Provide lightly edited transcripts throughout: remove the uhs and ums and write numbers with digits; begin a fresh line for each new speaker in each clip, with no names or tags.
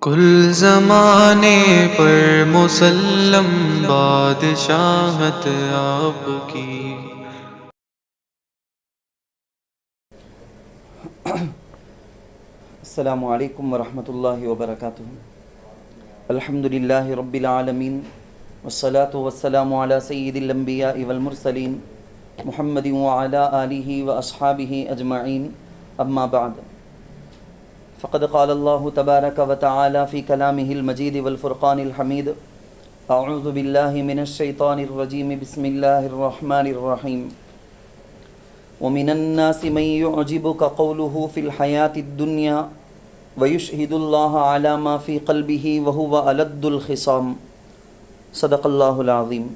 کل زمانے پر مسلم بادشاہت آپ کی۔
السلام علیکم ورحمۃ اللہ وبرکاتہ۔ الحمد للہ رب العالمین والصلاة والسلام علی سید الانبیاء والمرسلین محمد وعلی آلہ واصحابہ اجمعین، اما بعد فقد قال اللہ تبارک وتعالی فی کلامہ المجید والفرقان الحمید، اعوذ باللہ من الشیطان الرجیم، بسم اللہ الرحمن الرحیم۔ ومن الناس من يعجبك قوله في الحياة الدنيا ويشهد الله على ما في قلبه وهو ألد الخصام۔ صدق اللہ العظیم۔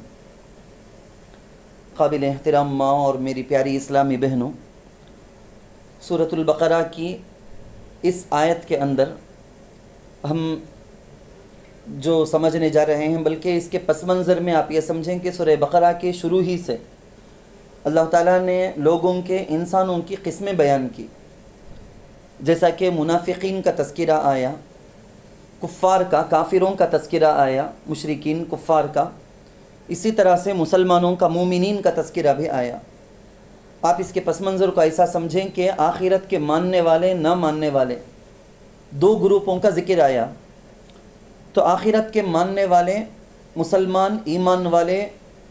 قابل احترام ماں اور میری پیاری اسلامی بہنوں، سورۃ البقرہ کی اس آیت کے اندر ہم جو سمجھنے جا رہے ہیں، بلکہ اس کے پس منظر میں آپ یہ سمجھیں کہ سورہ بقرہ کے شروع ہی سے اللہ تعالیٰ نے لوگوں کے، انسانوں کی قسمیں بیان کی، جیسا کہ منافقین کا تذکرہ آیا، کفار کا، کافروں کا تذکرہ آیا، مشرکین کفار کا، اسی طرح سے مسلمانوں کا، مومنین کا تذکرہ بھی آیا۔ آپ اس کے پس منظر کو ایسا سمجھیں کہ آخرت کے ماننے والے، نہ ماننے والے دو گروپوں کا ذکر آیا۔ تو آخرت کے ماننے والے مسلمان، ایمان والے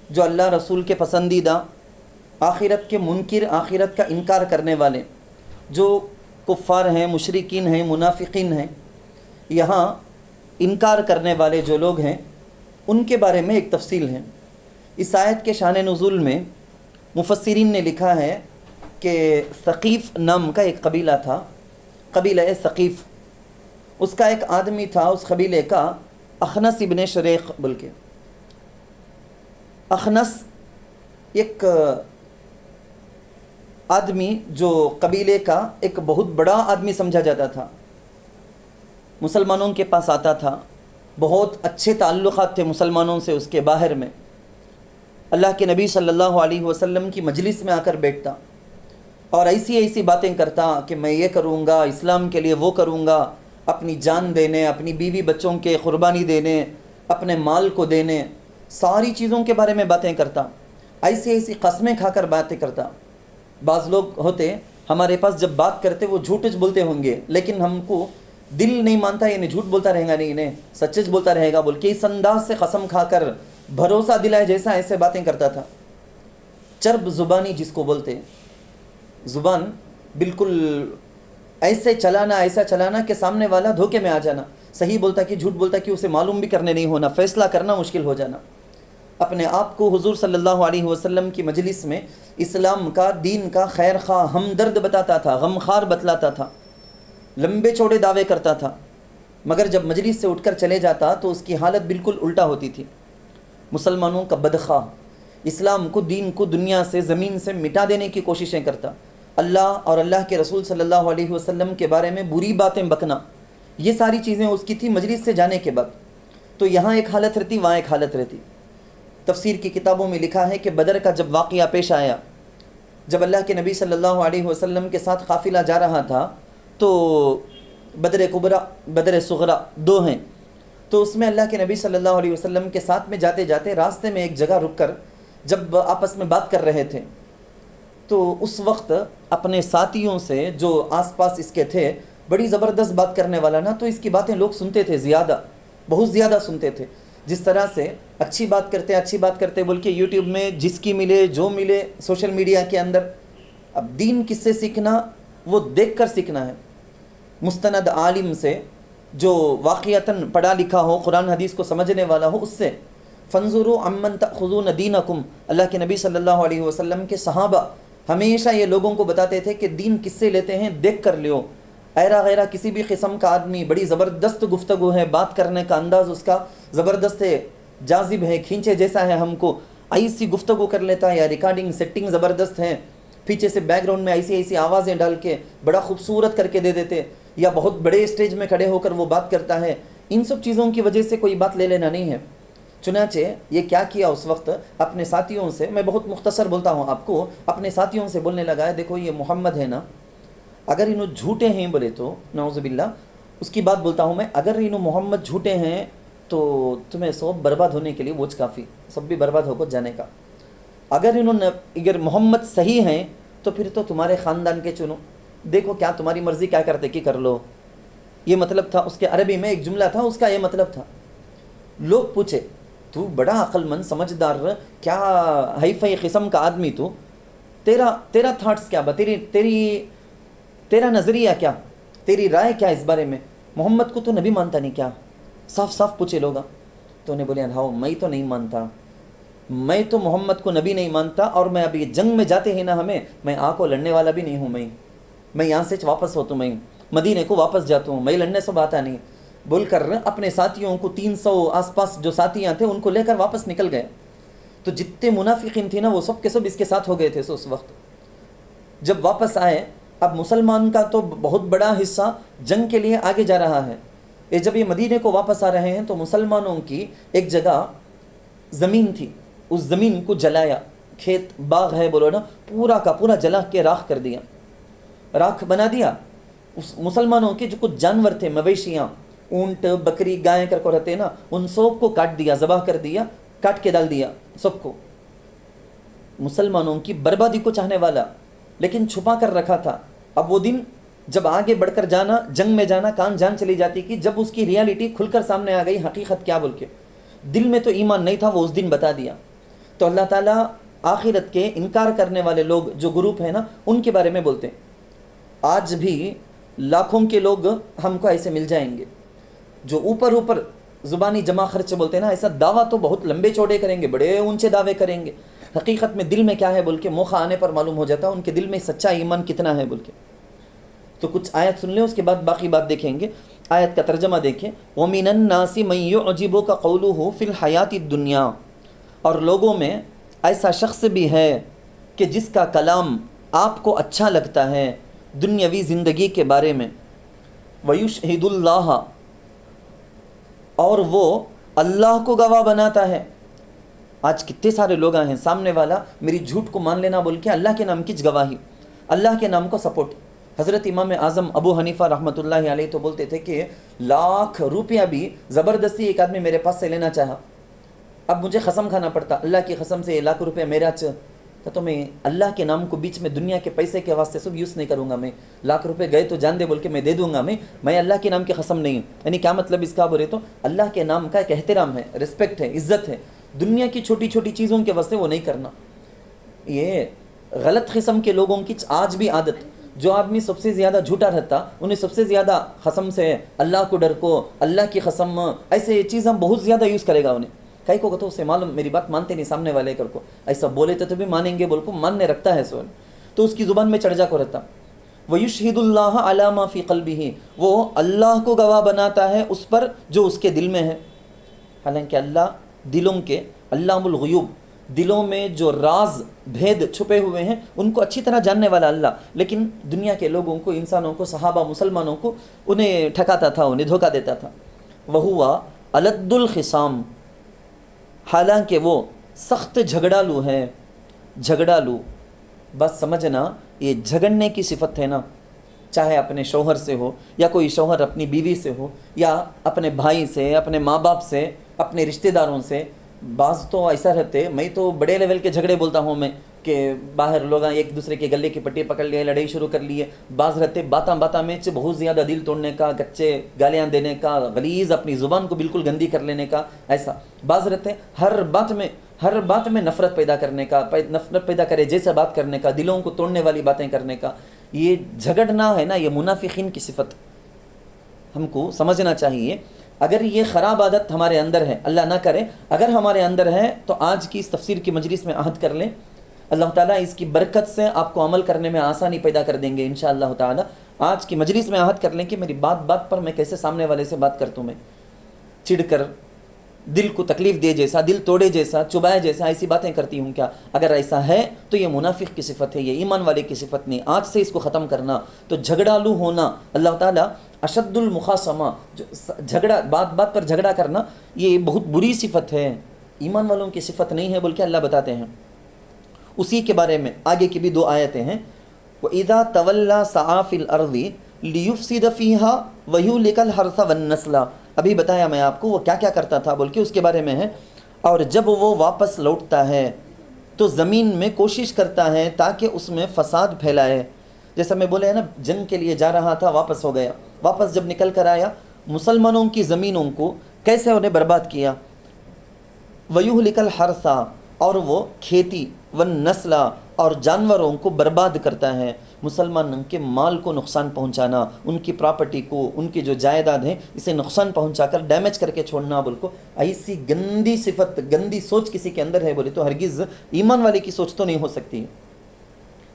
جو اللہ رسول کے پسندیدہ، آخرت کے منکر، آخرت کا انکار کرنے والے جو کفار ہیں، مشرکین ہیں، منافقین ہیں، یہاں انکار کرنے والے جو لوگ ہیں ان کے بارے میں ایک تفصیل ہے۔ اس آیت کے شان نزول میں مفسرین نے لکھا ہے کہ ثقیف نام کا ایک قبیلہ تھا، قبیلہ ثقیف۔ اس کا ایک آدمی تھا، اس قبیلے کا، اخنس ابن شریق بول کے۔ اخنس ایک آدمی جو قبیلے کا ایک بہت بڑا آدمی سمجھا جاتا تھا، مسلمانوں کے پاس آتا تھا، بہت اچھے تعلقات تھے مسلمانوں سے اس کے باہر میں، اللہ کے نبی صلی اللہ علیہ وسلم کی مجلس میں آ کر بیٹھتا اور ایسی باتیں کرتا کہ میں یہ کروں گا، اسلام کے لیے وہ کروں گا، اپنی جان دینے، اپنی بیوی بچوں کے قربانی دینے، اپنے مال کو دینے، ساری چیزوں کے بارے میں باتیں کرتا، ایسی قسمیں کھا کر باتیں کرتا۔ بعض لوگ ہوتے ہمارے پاس جب بات کرتے وہ جھوٹ بولتے ہوں گے، لیکن ہم کو دل نہیں مانتا، یعنی جھوٹ بولتا رہے گا، نہیں انہیں سچ بولتا رہے گا بول کے اس انداز سے قسم کھا کر بھروسہ دلائے جیسا ایسے باتیں کرتا تھا۔ چرب زبانی جس کو بولتے، زبان بالکل ایسا چلانا کہ سامنے والا دھوکے میں آ جانا، صحیح بولتا کہ جھوٹ بولتا کہ اسے معلوم بھی کرنے نہیں ہونا، فیصلہ کرنا مشکل ہو جانا۔ اپنے آپ کو حضور صلی اللہ علیہ وسلم کی مجلس میں اسلام کا، دین کا خیر خواہ، ہمدرد بتاتا تھا، غمخوار بتلاتا تھا، لمبے چوڑے دعوے کرتا تھا، مگر جب مجلس سے اٹھ کر چلے جاتا تو اس کی حالت بالکل الٹا ہوتی تھی۔ مسلمانوں کا بدخواہ، اسلام کو، دین کو دنیا سے، زمین سے مٹا دینے کی کوششیں کرتا، اللہ اور اللہ کے رسول صلی اللہ علیہ وسلم کے بارے میں بری باتیں بکنا، یہ ساری چیزیں اس کی تھی مجلس سے جانے کے بعد۔ تو یہاں ایک حالت رہتی، وہاں ایک حالت رہتی۔ تفسیر کی کتابوں میں لکھا ہے کہ بدر کا جب واقعہ پیش آیا، جب اللہ کے نبی صلی اللہ علیہ وسلم کے ساتھ قافلہ جا رہا تھا، تو بدر کبریٰ، بدر صغریٰ دو ہیں، تو اس میں اللہ کے نبی صلی اللہ علیہ وسلم کے ساتھ میں جاتے جاتے راستے میں ایک جگہ رک کر جب آپس میں بات کر رہے تھے، تو اس وقت اپنے ساتھیوں سے جو آس پاس اس کے تھے، بڑی زبردست بات کرنے والا نا، تو اس کی باتیں لوگ سنتے تھے، زیادہ، بہت زیادہ سنتے تھے۔ جس طرح سے اچھی بات کرتے بول کے یوٹیوب میں جس کی ملے، جو ملے، سوشل میڈیا کے اندر، اب دین کس سے سیکھنا؟ وہ دیکھ کر سیکھنا ہے، مستند عالم سے جو واقعتاً پڑھا لکھا ہو، قرآن حدیث کو سمجھنے والا ہو، اس سے۔ فانظروا عمن تأخذون دینکم، اللہ کے نبی صلی اللہ علیہ وسلم کے صحابہ ہمیشہ یہ لوگوں کو بتاتے تھے کہ دین کس سے لیتے ہیں، دیکھ کر لیو۔ ایرا غیرہ کسی بھی قسم کا آدمی، بڑی زبردست گفتگو ہے، بات کرنے کا انداز اس کا زبردست ہے، جاذب ہے، کھینچے جیسا ہے، ہم کو ایسی گفتگو کر لیتا ہے، یا ریکارڈنگ سیٹنگ زبردست ہے، پیچھے سے بیک گراؤنڈ میں ایسی آوازیں ڈال کے بڑا خوبصورت کر کے دے دیتے، یا بہت بڑے اسٹیج میں کھڑے ہو کر وہ بات کرتا ہے۔ ان سب چیزوں کی وجہ سے کوئی بات لے لینا نہیں ہے۔ چنانچہ یہ کیا کیا اس وقت اپنے ساتھیوں سے، میں بہت مختصر بولتا ہوں آپ کو، اپنے ساتھیوں سے بولنے لگا ہے، دیکھو یہ محمد ہے نا، اگر انہوں جھوٹے ہیں بولے تو نعوذ باللہ، اس کی بات بولتا ہوں میں، اگر انہوں محمد جھوٹے ہیں تو تمہیں سب برباد ہونے کے لیے وہ کافی، سب بھی برباد ہو کر جانے کا. اگر محمد صحیح ہیں تو پھر تو تمہارے خاندان کے چنو، دیکھو کیا تمہاری مرضی کیا کرتے کہ کر لو. یہ مطلب تھا اس کے، عربی میں ایک جملہ تھا اس کا، یہ مطلب تھا. لوگ پوچھے تو بڑا عقل مند سمجھدار، کیا ہائی فائی قسم کا آدمی تو، تیرا تھاٹس کیا، تیرا نظریہ کیا، تیری رائے کیا اس بارے میں، محمد کو تو نبی مانتا نہیں کیا؟ صاف صاف پوچھے لوگا. تو انہیں بولے ہاں میں تو نہیں مانتا، میں تو محمد کو نبی نہیں مانتا، اور میں ابھی جنگ میں جاتے ہیں نا ہمیں، میں کو لڑنے والا بھی نہیں ہوں. میں یہاں سے واپس ہوتا ہوں، میں مدینے کو واپس جاتا ہوں، میں لڑنے سے آتا نہیں بول کر اپنے ساتھیوں کو 300 آس پاس جو ساتھیاں تھے ان کو لے کر واپس نکل گئے. تو جتنے منافقین تھے نا وہ سب کے سب اس کے ساتھ ہو گئے تھے. اس وقت جب واپس آئے، اب مسلمان کا تو بہت بڑا حصہ جنگ کے لیے آگے جا رہا ہے. جب یہ مدینے کو واپس آ رہے ہیں تو مسلمانوں کی ایک جگہ زمین تھی، اس زمین کو جلایا، کھیت باغ ہے بولو نا، پورا کا پورا جلا کے راکھ کر دیا، راکھ بنا دیا. اس مسلمانوں کے جو کچھ جانور تھے، مویشیاں، اونٹ، بکری، گائے کر کو رہتے نا، ان سب کو کاٹ دیا، ذبح کر دیا، کاٹ کے ڈال دیا سب کو. مسلمانوں کی بربادی کو چاہنے والا، لیکن چھپا کر رکھا تھا. اب وہ دن جب آگے بڑھ کر جانا، جنگ میں جانا، کان جان چلی جاتی کہ جب اس کی ریالٹی کھل کر سامنے آ گئی، حقیقت کیا بول کے. دل میں تو ایمان نہیں تھا، وہ اس دن بتا دیا. تو اللہ تعالیٰ آخرت کے انکار کرنے والے لوگ جو گروپ ہیں نا، ان کے بارے میں بولتے ہیں. آج بھی لاکھوں کے لوگ ہم کو ایسے مل جائیں گے جو اوپر زبانی جمع خرچ بولتے ہیں نا، ایسا دعویٰ تو بہت لمبے چوڑے کریں گے، بڑے اونچے دعوے کریں گے، حقیقت میں دل میں کیا ہے بول کے موقع آنے پر معلوم ہو جاتا ہے ان کے دل میں سچا ایمان کتنا ہے بول کے. تو کچھ آیت سن لیں، اس کے بعد باقی بات دیکھیں گے. آیت کا ترجمہ دیکھیں. وَمِنَ النَّاسِ مَن يُعْجِبُكَ قَوْلُهُ فِي الْحَيَاةِ الدُّنْيَا، اور لوگوں میں ایسا شخص بھی ہے کہ جس کا کلام آپ کو اچھا لگتا ہے دنیاوی زندگی کے بارے میں. وَيُشْهِدُ اللَّهَ، اور وہ اللہ کو گواہ بناتا ہے. آج کتنے سارے لوگ ہیں سامنے والا میری جھوٹ کو مان لینا بول کے اللہ کے نام کی گواہی، اللہ کے نام کو سپورٹ. حضرت امام اعظم ابو حنیفہ رحمۃ اللہ علیہ تو بولتے تھے کہ لاکھ روپیہ بھی زبردستی ایک آدمی میرے پاس سے لینا چاہا، اب مجھے قسم کھانا پڑتا اللہ کی قسم سے لاکھ روپے میرا تو میں اللہ کے نام کو بیچ میں دنیا کے پیسے کے واسطے سب یوز نہیں کروں گا. میں لاکھ روپے گئے تو جان دے بول کے میں دے دوں گا، میں اللہ کے نام کی قسم نہیں ہوں. یعنی کیا مطلب اس کا بولے تو اللہ کے نام کا ایک احترام ہے، رسپیکٹ ہے، عزت ہے، دنیا کی چھوٹی چھوٹی چیزوں کے واسطے وہ نہیں کرنا. یہ غلط قسم کے لوگوں کی آج بھی عادت، جو آدمی سب سے زیادہ جھوٹا رہتا انہیں سب سے زیادہ قسم سے اللہ کو ڈر کو، اللہ کی قسم، ایسے چیز ہم بہت زیادہ یوز کرے گا. انہیں کئی کو تو اسے معلوم میری بات مانتے نہیں، سامنے والے کر کو ایسا بولے تو بھی مانیں گے بول کو ماننے رکھتا ہے سوال، تو اس کی زبان میں چڑھ جا کو رہتا. وَيُشْهِدُ اللَّهَ عَلَى مَا فِي قَلْبِهِ، وہ اللہ کو گواہ بناتا ہے اس پر جو اس کے دل میں ہے. حالانکہ اللہ دلوں کے علام الغیوب، دلوں میں جو راز بھید چھپے ہوئے ہیں ان کو اچھی طرح جاننے والا اللہ، لیکن دنیا کے لوگوں کو، انسانوں کو، صحابہ مسلمانوں کو انہیں ٹھکاتا تھا، انہیں دھوکہ دیتا تھا. وَهُوَ أَلَدُّ الْخِصَامِ، حالانکہ وہ سخت جھگڑالو ہے. جھگڑالو بس سمجھنا، یہ جھگڑنے کی صفت ہے نا، چاہے اپنے شوہر سے ہو یا کوئی شوہر اپنی بیوی سے ہو یا اپنے بھائی سے، اپنے ماں باپ سے، اپنے رشتہ داروں سے. بعض تو ایسا رہتے، میں تو بڑے لیول کے جھگڑے بولتا ہوں میں کہ باہر لوگ ایک دوسرے کے گلے کی پٹی پکڑ لیے، لڑائی شروع کر لیے. بعض رہتے باتاں میں بہت زیادہ دل توڑنے کا، کچے گالیاں دینے کا، غلیظ اپنی زبان کو بالکل گندی کر لینے کا ایسا. بعض رہتے ہر بات میں نفرت پیدا کرنے کا، نفرت پیدا کرے جیسا بات کرنے کا، دلوں کو توڑنے والی باتیں کرنے کا. یہ جھگڑنا ہے نا، یہ منافقین کی صفت ہم کو سمجھنا چاہیے. اگر یہ خراب عادت ہمارے اندر ہے، اللہ نہ کرے اگر ہمارے اندر ہے، تو آج کی اس تفسیر کی مجلس میں عہد کر لیں، اللہ تعالیٰ اس کی برکت سے آپ کو عمل کرنے میں آسانی پیدا کر دیں گے انشاءاللہ تعالیٰ. آج کی مجلس میں عہد کر لیں کہ میری بات پر میں کیسے سامنے والے سے بات کرتا ہوں، میں چڑ کر، دل کو تکلیف دے جیسا، دل توڑے جیسا، چبائے جیسا ایسی باتیں کرتی ہوں کیا؟ اگر ایسا ہے تو یہ منافق کی صفت ہے، یہ ایمان والے کی صفت نہیں. آج سے اس کو ختم کرنا. تو جھگڑالو ہونا، اللہ تعالیٰ اشد المخاصمہ، جھگڑا، بات پر جھگڑا کرنا، یہ بہت بری صفت ہے، ایمان والوں کی صفت نہیں ہے بول کے اللہ بتاتے ہیں. اسی کے بارے میں آگے کی بھی 2 آیتیں ہیں. وَإِذَا تَوَلَّى سَعَى فِي الْأَرْضِ لیفسد فیہا ویہلک الحرث والنسل، ابھی بتایا میں آپ کو وہ کیا کیا کرتا تھا بول کے اس کے بارے میں ہے. اور جب وہ واپس لوٹتا ہے تو زمین میں کوشش کرتا ہے تاکہ اس میں فساد پھیلائے. جیسا میں بولے نا، جنگ کے لیے جا رہا تھا، واپس ہو گیا، واپس جب نکل کر آیا مسلمانوں کی زمینوں کو کیسے انہیں برباد کیا. وَيُهْلِكَ الْحَرْثَ، اور وہ کھیتی، وَالنَّسْلَ، اور جانوروں کو برباد کرتا ہے. مسلمانوں کے مال کو نقصان پہنچانا، ان کی پراپرٹی کو، ان کی جو جائیداد ہیں اسے نقصان پہنچا کر ڈیمیج کر کے چھوڑنا بول کو، ایسی گندی صفت، گندی سوچ کسی کے اندر ہے بولے تو ہرگز ایمان والے کی سوچ تو نہیں ہو سکتی.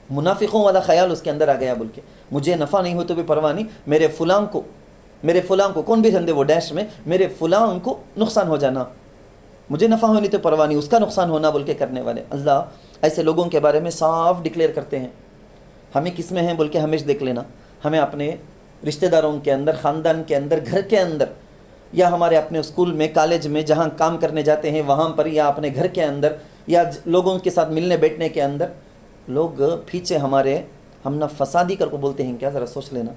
منافقوں والا خیال اس کے اندر آ گیا بول کے، مجھے نفع نہیں ہو تو بھی پرواہ نہیں، میرے فلاں کو کون بھی دھندے وہ ڈیش میں، میرے فلاں کو نقصان ہو جانا، مجھے نفع ہونی تو پرواہ نہیں، اس کا نقصان ہونا بول کے کرنے والے. اللہ ایسے لوگوں کے بارے میں صاف ڈکلیئر کرتے ہیں. ہمیں کس میں ہیں بول کے ہمیشہ دیکھ لینا. ہمیں اپنے رشتہ داروں کے اندر، خاندان کے اندر، گھر کے اندر، یا ہمارے اپنے اسکول میں، کالج میں جہاں کام کرنے جاتے ہیں وہاں پر، یا اپنے گھر کے اندر، یا لوگوں کے ساتھ ملنے بیٹھنے کے اندر، لوگ پیچھے ہمارے ہم نہ فسادی کر کو بولتے ہیں کیا، ذرا سوچ لینا.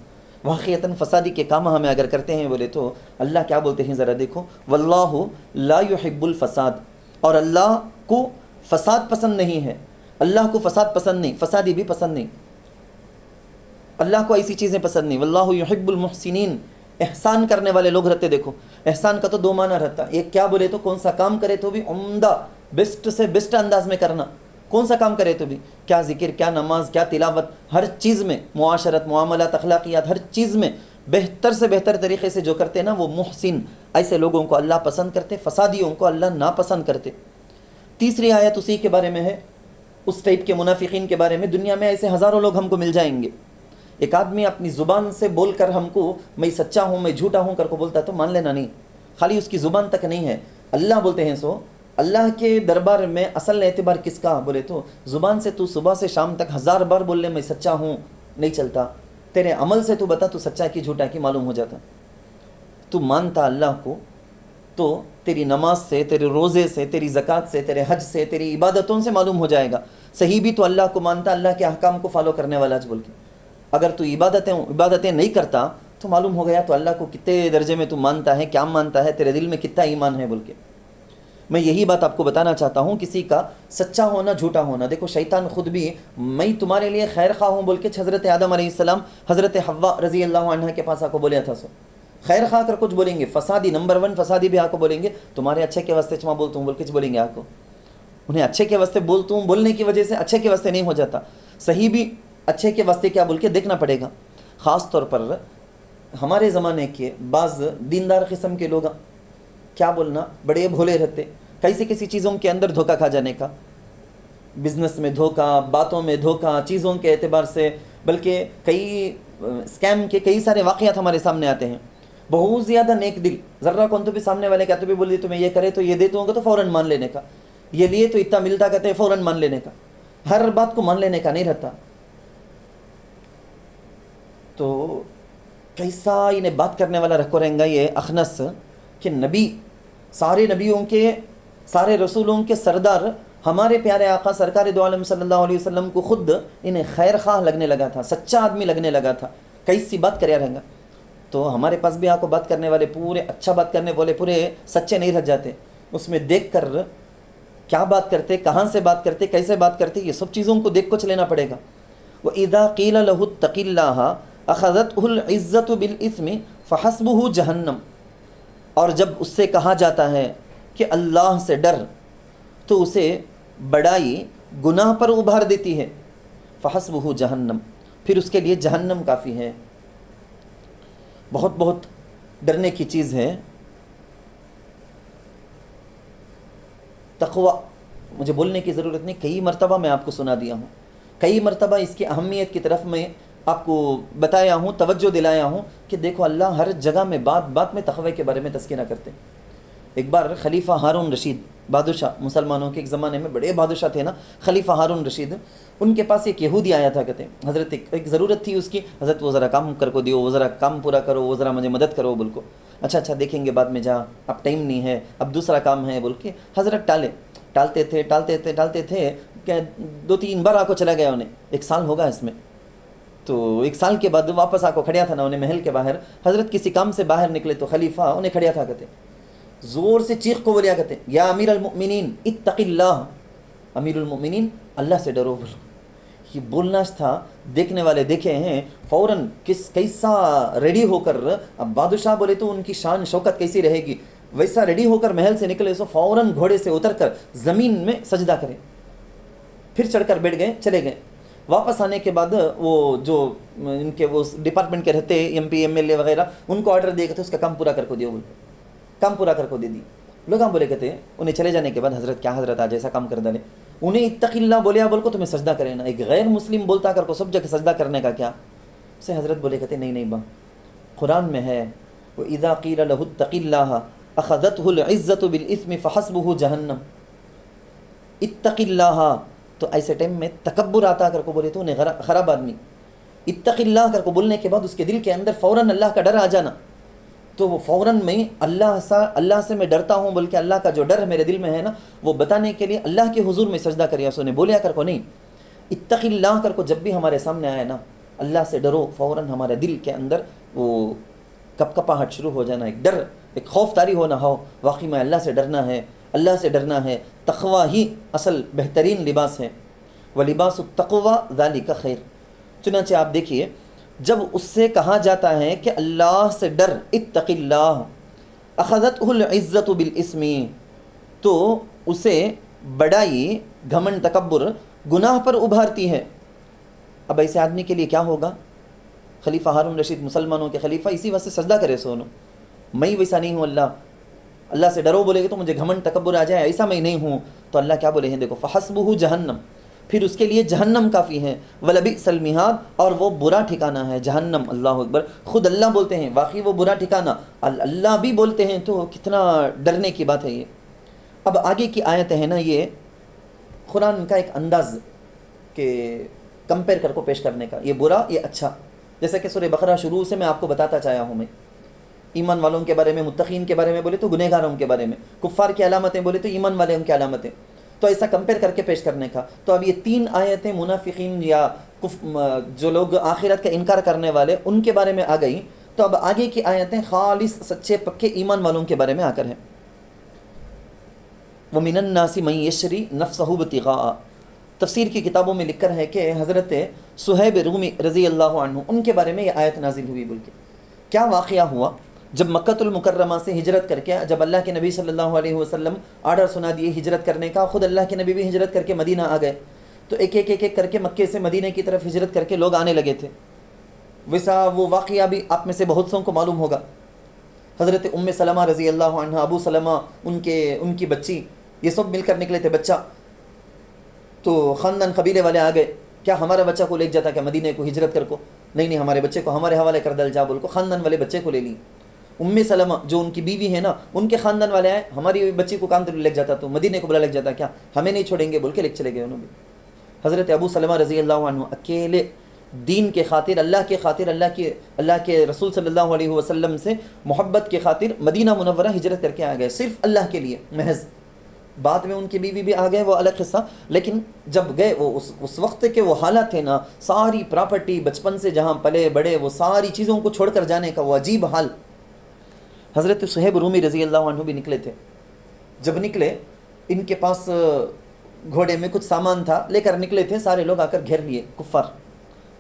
واقعتاً فسادی کے کام ہمیں اگر کرتے ہیں بولے تو اللہ کیا بولتے ہیں ذرا دیکھو، واللہ لا يحب الفساد، اور اللہ کو فساد پسند نہیں ہے. اللہ کو فساد پسند نہیں، فسادی بھی پسند نہیں، اللہ کو ایسی چیزیں پسند نہیں. واللہ یحب المحسنین، احسان کرنے والے لوگ رہتے. دیکھو احسان کا تو دو معنی رہتا. ایک کیا بولے تو کون سا کام کرے تو بھی عمدہ، بیسٹ سے بیسٹ انداز میں کرنا. کون سا کام کرے تو بھی، کیا ذکر، کیا نماز، کیا تلاوت، ہر چیز میں، معاشرت، معاملات، اخلاقیات، ہر چیز میں بہتر سے بہتر طریقے سے جو کرتے نا وہ محسن. ایسے لوگوں کو اللہ پسند کرتے، فسادیوں کو اللہ ناپسند کرتے. تیسری آیت اسی کے بارے میں ہے، اس ٹائپ کے منافقین کے بارے میں. دنیا میں ایسے ہزاروں لوگ ہم کو مل جائیں گے. ایک آدمی اپنی زبان سے بول کر ہم کو میں سچا ہوں، میں جھوٹا ہوں کر کو بولتا ہے تو مان لینا نہیں، خالی اس کی زبان تک نہیں ہے. اللہ بولتے ہیں سو اللہ کے دربار میں اصل اعتبار کس کا بولے تو زبان سے تو صبح سے شام تک 1000 بار بول لے میں سچا ہوں، نہیں چلتا. تیرے عمل سے تو بتا تو سچا کی جھوٹا کی معلوم ہو جاتا. تو مانتا اللہ کو تو تیری نماز سے، تیرے روزے سے، تیری زکوٰۃ سے، تیرے حج سے، تیری عبادتوں سے معلوم ہو جائے گا. صحیح بھی تو اللہ کو مانتا، اللہ کے احکام کو فالو کرنے والا بول کے. اگر تو عبادتیں نہیں کرتا تو معلوم ہو گیا تو اللہ کو کتنے درجے میں تو مانتا ہے، کیا مانتا ہے، تیرے دل میں کتنا ایمان ہے بول کے. میں یہی بات آپ کو بتانا چاہتا ہوں. کسی کا سچا ہونا، جھوٹا ہونا، دیکھو شیطان خود بھی میں تمہارے لیے خیر خواہ ہوں بول کے حضرت آدم علیہ السلام، حضرت حوا رضی اللہ عنہ کے پاس آ کو بولیا تھا. سو خیر خواہ کر کچھ بولیں گے، فسادی نمبر 1 فسادی بھی آ کو بولیں گے تمہارے اچھے کے واسطے چما بولتا ہوں بول کے بولیں گے آ کو. انہیں اچھے کے واسطے بولتا ہوں بولنے کی وجہ سے اچھے کے واسطے نہیں ہو جاتا. صحیح بھی اچھے کے واسطے کیا بول کے دیکھنا پڑے گا. خاص طور پر ہمارے زمانے کے بعض دیندار قسم کے لوگ کیا بولنا بڑے بھولے رہتے، کیسی چیزوں کے اندر دھوکہ کھا جانے کا، بزنس میں دھوکہ، باتوں میں دھوکہ، چیزوں کے اعتبار سے، بلکہ کئی اسکیم کے کئی سارے واقعات ہمارے سامنے آتے ہیں. بہت زیادہ نیک دل، ذرہ کون تو بھی سامنے والے کا تو بھی بول دی تمہیں یہ کرے تو یہ دیتا ہوں گا تو فوراً مان لینے کا، یہ لیے تو اتنا ملتا کہتے ہیں فوراً مان لینے کا، ہر بات کو مان لینے کا نہیں رہتا. تو کیسا انہیں بات کرنے والا رکھو رہیں گا یہ اخنس کہ نبی، سارے نبیوں کے، سارے رسولوں کے سردار ہمارے پیارے آقا سرکار دو عالم صلی اللہ علیہ وسلم کو خود انہیں خیر خواہ لگنے لگا تھا، سچا آدمی لگنے لگا تھا. کیسی بات کریا رہیں گا. تو ہمارے پاس بھی آپ کو بات کرنے والے پورے اچھا بات کرنے والے پورے سچے نہیں رہ جاتے. اس میں دیکھ کر کیا بات کرتے، کہاں سے بات کرتے، کیسے بات کرتے، یہ سب چیزوں کو دیکھ کچھ لینا پڑے گا. وَإِذَا قِيلَ لَهُ اتَّقِ اللَّهَ أَخَذَتْهُ الْعِزَّةُ بِالْإِثْمِ فَحَسْبُهُ جَهَنَّمُ، اور جب اس سے کہا جاتا ہے کہ اللہ سے ڈر تو اسے بڑائی گناہ پر ابھار دیتی ہے. فَحَسْبُهُ جَهَنَّمُ، پھر اس کے لیے جہنم کافی ہے. بہت بہت ڈرنے کی چیز ہے تقوی. مجھے بولنے کی ضرورت نہیں، کئی مرتبہ میں آپ کو سنا دیا ہوں، کئی مرتبہ اس کی اہمیت کی طرف میں آپ کو بتایا ہوں، توجہ دلایا ہوں کہ دیکھو اللہ ہر جگہ میں بات بات میں تقوی کے بارے میں تذکرہ کرتے. ایک بار خلیفہ ہارون رشید بادشاہ، مسلمانوں کے ایک زمانے میں بڑے بادشاہ تھے نا خلیفہ ہارون رشید، ان کے پاس ایک یہودی آیا تھا. کہتے ہیں حضرت ایک ضرورت تھی اس کی، حضرت وہ ذرا کام کر کو دیو، وہ ذرا کام پورا کرو، وہ ذرا مجھے مدد کرو بول کو. اچھا دیکھیں گے بعد میں، جا اب ٹائم نہیں ہے، اب دوسرا کام ہے بول کے حضرت ٹالتے تھے کہ 2-3 بار آ کو چلا گیا انہیں. 1 سال ہوگا اس میں. تو ایک سال کے بعد واپس آ کو کھڑیا تھا نا انہیں محل کے باہر. حضرت کسی کام سے باہر نکلے تو خلیفہ انہیں کھڑیا تھا کہتے, زور سے چیخ کو بولیا کہتے, یا امیر المؤمنین اتق اللہ, امیر المؤمنین اللہ سے ڈرو. بولو یہ بولنا تھا, دیکھنے والے دیکھے ہیں فوراً کیسا ریڈی ہو کر, اب بادشاہ بولے تو ان کی شان شوکت کیسی رہے گی, ویسا ریڈی ہو کر محل سے نکلے سو فوراً گھوڑے سے اتر کر زمین میں سجدہ کرے, پھر چڑھ کر بیٹھ گئے, چلے گئے. واپس آنے کے بعد وہ جو ان کے وہ ڈپارٹمنٹ کے رہتے M P M L A وغیرہ, ان کو آرڈر دے گئے تھے اس کا کام پورا کر کو دیو, بول کام پورا کر کو دے دی. لوگ ہم بولے کہتے انہیں چلے جانے کے بعد حضرت کیا حضرت آج ایسا کام کر ڈالے, انہیں اتق اللہ بولیا بول کو تمہیں سجدہ کرے نا, ایک غیر مسلم بولتا کر کو سب جگہ سجدہ کرنے کا کیا. اسے حضرت بولے کہتے نہیں نہیں با, قرآن میں ہے وَإِذَا قِيلَ لَهُ اتَّقِ اللَّهَ أَخَذَتْهُ الْعِزَّةُ بِالْإِثْمِ فَحَسْبُهُ جَهَنَّمْ. اتق اللہ, تو ایسے ٹائم میں تکبر آتا کر کو بولے تو انہیں خراب آدمی. اتق اللہ کر کو بولنے کے بعد اس کے دل کے اندر فوراً اللہ کا ڈر آ جانا, تو وہ فوراً میں اللہ سے میں ڈرتا ہوں بلکہ اللہ کا جو ڈر میرے دل میں ہے نا وہ بتانے کے لیے اللہ کے حضور میں سجدہ کریا. سو نے بولیا کر کو نہیں, اتق اللہ کر کو جب بھی ہمارے سامنے آئے نا اللہ سے ڈرو, فوراً ہمارے دل کے اندر وہ کپ کپاہٹ شروع ہو جانا, ایک ڈر ایک خوف طاری ہونا ہو, واقعی میں اللہ سے ڈرنا ہے, اللہ سے ڈرنا ہے. تقوی ہی اصل بہترین لباس ہے, وَلِبَاسُ التَّقْوَى ذَلِكَ خَيْرٌ. چنانچہ آپ دیکھیے جب اس سے کہا جاتا ہے کہ اللہ سے ڈر, اتق اللہ, اخذتہ العزت بالاسم, تو اسے بڑائی گھمنڈ تکبر گناہ پر ابھارتی ہے. اب ایسے آدمی کے لیے کیا ہوگا؟ خلیفہ ہارون رشید مسلمانوں کے خلیفہ, اسی واسطے سجدہ کرے سونو, میں ویسا نہیں ہوں, اللہ سے ڈرو بولے گے تو مجھے گھمنڈ تکبر آ جائے, ایسا میں نہیں ہوں. تو اللہ کیا بولے ہیں دیکھو, فحسبہ جہنم, پھر اس کے لیے جہنم کافی ہے, وَلَبِئْسَ الْمِہَادُ, اور وہ برا ٹھکانہ ہے جہنم. اللہ اکبر, خود اللہ بولتے ہیں واقعی وہ برا ٹھکانہ, اللہ بھی بولتے ہیں, تو کتنا ڈرنے کی بات ہے یہ. اب آگے کی آیتیں ہیں نا, یہ قرآن کا ایک انداز کہ کمپیئر کر کو پیش کرنے کا, یہ برا یہ اچھا. جیسا کہ سورہ بقرہ شروع سے میں آپ کو بتاتا چاہیا ہوں, میں ایمان والوں کے بارے میں, متقین کے بارے میں بولے تو گنہگاروں کے بارے میں, کفار کی علامتیں بولے تو ایمان والے ان کی علامتیں, تو ایسا کمپیئر کر کے پیش کرنے کا. تو اب یہ 3 آیتیں منافقین یا جو لوگ آخرت کا انکار کرنے والے ان کے بارے میں آ گئی. تو اب آگے کی آیتیں خالص سچے پکے ایمان والوں کے بارے میں آ کر ہیں. وَمِنَ النَّاسِ مَن يَشْرِي نَفْسَهُ ابْتِغَاءَ, تفسیر کی کتابوں میں لکھ کر ہے کہ حضرت صہیب رومی رضی اللہ عنہ ان کے بارے میں یہ آیت نازل ہوئی. بول کے کیا واقعہ ہوا جب مکۃ المکرمہ سے ہجرت کر کے, جب اللہ کے نبی صلی اللہ علیہ وسلم آرڈر سنا دیے ہجرت کرنے کا, خود اللہ کے نبی بھی ہجرت کر کے مدینہ آ گئے, تو ایک ایک کر کے مکے سے مدینہ کی طرف ہجرت کر کے لوگ آنے لگے تھے. ویسا وہ واقعہ بھی آپ میں سے بہت سوں کو معلوم ہوگا. حضرت ام سلمہ رضی اللہ عنہ, ابو سلمہ ان کی بچی, یہ سب مل کر نکلے تھے بچہ. تو خاندان قبیلے والے آ گئے, کیا ہمارا بچہ کو لے جاتا کیا مدینہ کو ہجرت کر کو, نہیں ہمارے بچے کو ہمارے حوالے کر دل جا, بول کو خاندان والے بچے کو لے لی. ام سلمہ جو ان کی بیوی ہے نا, ان کے خاندان والے آئے, ہماری بچی کو کام لے جاتا تو مدینے کو بلا لگ جاتا, کیا ہمیں نہیں چھوڑیں گے, بول کے لے چلے گئے انہوں بھی. حضرت ابو سلمہ رضی اللہ عنہ اکیلے دین کے خاطر, اللہ کے خاطر, اللہ کے رسول صلی اللہ علیہ وسلم سے محبت کے خاطر مدینہ منورہ ہجرت کر کے آ گئے, صرف اللہ کے لیے محض. بعد میں ان کی بیوی بھی آ گئے, وہ الگ قصہ. لیکن جب گئے وہ اس وقت کے وہ حالات تھے نا, ساری پراپرٹی بچپن سے جہاں پلے بڑے وہ ساری چیزوں کو چھوڑ کر جانے کا وہ عجیب حال. حضرت صہیب رومی رضی اللہ عنہ بھی نکلے تھے. جب نکلے ان کے پاس گھوڑے میں کچھ سامان تھا, لے کر نکلے تھے. سارے لوگ آ کر گھیر لیے, کفار